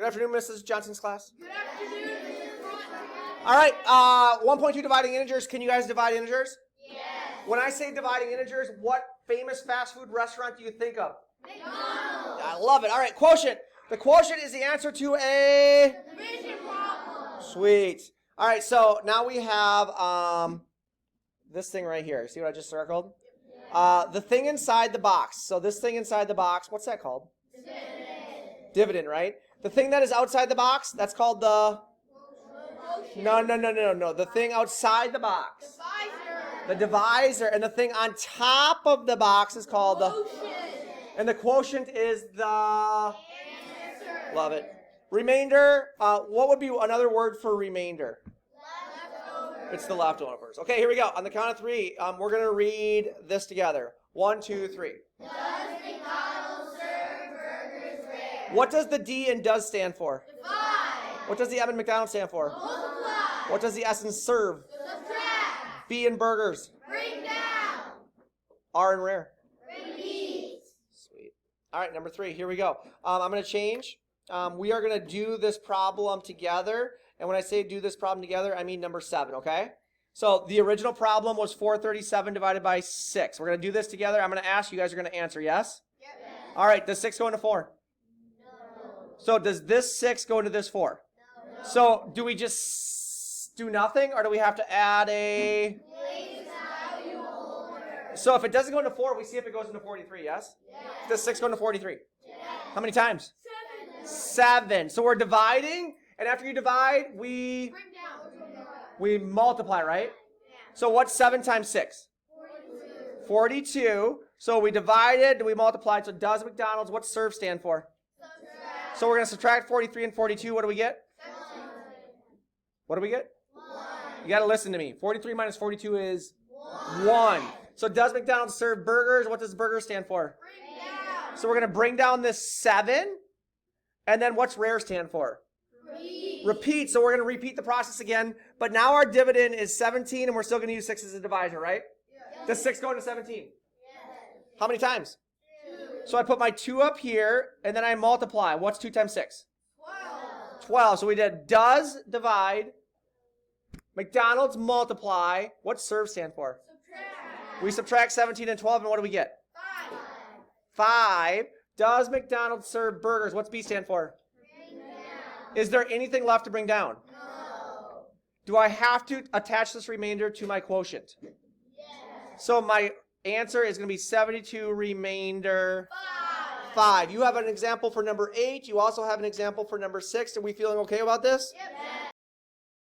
Good afternoon, Mrs. Johnson's class. Good afternoon, Mrs. Bronson. All right, 1.2 dividing integers. Can you guys divide integers? Yes. When I say dividing integers, what famous fast food restaurant do you think of? McDonald's. I love it. All right, quotient. The quotient is the answer to a... Division problem. Sweet. All right, so now we have this thing right here. See what I just circled? The thing inside the box. So this thing inside the box, what's that called? Dividend, right? The thing that is outside the box, that's called the... No. The thing outside the box. The divisor. And the thing on top of the box is called the... And the quotient is the... Answer. Love it. Remainder, what would be another word for remainder? Leftovers. It's the leftovers. Okay, here we go. On the count of three, we're going to read this together. 1, 2, 3. Does McDonald's serve burgers rare? What does the D in does stand for? Divide. What does the M in McDonald's stand for? Multiply. What does the S in serve? Subtract. B in burgers? Bring down. R in rare? Repeat. Sweet. All right, number 3, here we go. I'm going to change. We are going to do this problem together. And when I say do this problem together, I mean number 7, okay? So the original problem was 437 divided by 6. We're going to do this together. I'm going to ask, you guys are going to answer, yes? Yep. All right, does 6 go into 4? No. So does this 6 go into this 4? No. So do we just do nothing, or do we have to add a... Place value order. So if it doesn't go into 4, we see if it goes into 43, yes? Yes. Does 6 go into 43? Yes. How many times? 7. 7. So we're dividing, and after you divide, we Bring down. multiply, right? So what's 7 times 6? 42. 42. So we divided, we multiplied. So does McDonald's, what's serve stand for? Subtract. So we're going to subtract 43 and 42. What do we get? 7. What do we get? 1. You got to listen to me. 43 minus 42 is 1. 1. So does McDonald's serve burgers? What does burger stand for? Bring down. So we're going to bring down this 7. And then what's rare stand for? Repeat. Repeat. So we're going to repeat the process again. But now our dividend is 17, and we're still going to use 6 as a divisor, right? Yes. Does 6 go into 17? Yes. How many times? 2. So I put my 2 up here, and then I multiply. What's 2 times 6? 12. 12. So we did does divide, McDonald's multiply. What's serve stand for? Subtract. We subtract 17 and 12, and what do we get? 5. 5. Does McDonald's serve burgers? What's B stand for? Bring down. Is there anything left to bring down? No. Do I have to attach this remainder to my quotient? Yes. So my answer is going to be 72 remainder 5. 5. You have an example for number 8. You also have an example for number 6. Are we feeling okay about this? Yes.